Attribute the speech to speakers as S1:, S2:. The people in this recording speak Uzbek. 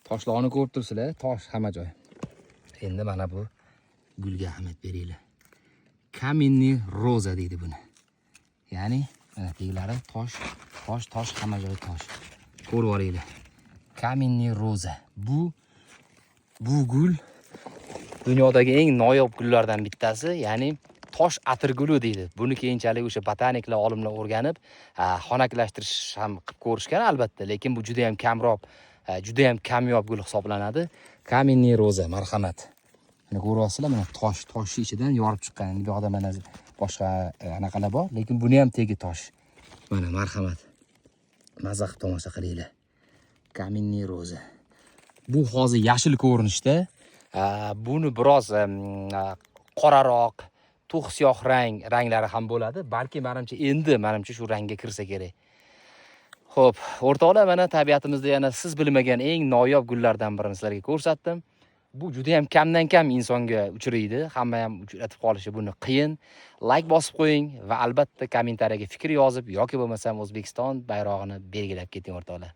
S1: Toshlarni ko'rib turibsizlar, tosh hamma joy. Endi mana bu gulga ahamiyat beringlar. Kamenniy roza deydi buni. Ya'ni mana teglari tosh hamma joy tosh. Ko'rib oringlar. Kamenniy roza. Bu gul dunyodagi eng noyob gullardan bittasi, ya'ni tosh atirguli deydi. Buni keyinchalik o'sha botaniklar, olimlar o'rganib, xonaklashtirish ham qilib ko'rishgan albatta, lekin bu juda ham kamroq, juda ham kamyob gul hisoblanadi. Kamenniy roza, marhamat. Mana ko'ryapsizlar, mana tosh ichidan yorib chiqqan. Bu yoqda mana boshqa anaqalar bor, lekin buni ham tegi tosh. Mana marhamat. Mazza qilib tomosha qilinglar. Kamenniy roza. Bu hozir yashil ko'rinishda. Buni biroz qoraroq, to'q siyoh ranglari ham bo'ladi. Balki menimcha shu rangga kirsa kerak. Xo'p, o'rtoqlar, mana tabiatimizda yana siz bilmagan eng noyob gullardan birini sizlarga ko'rsatdim. Bu juda ham kamdan kam insonga uchraydi. Hamma ham uchratib qolishi buni qiyin. Like bosib qo'ying va albatta kommentariyaga fikr yozib yoki bo'lmasam O'zbekiston bayrog'ini belgilab keting o'rtoqlar.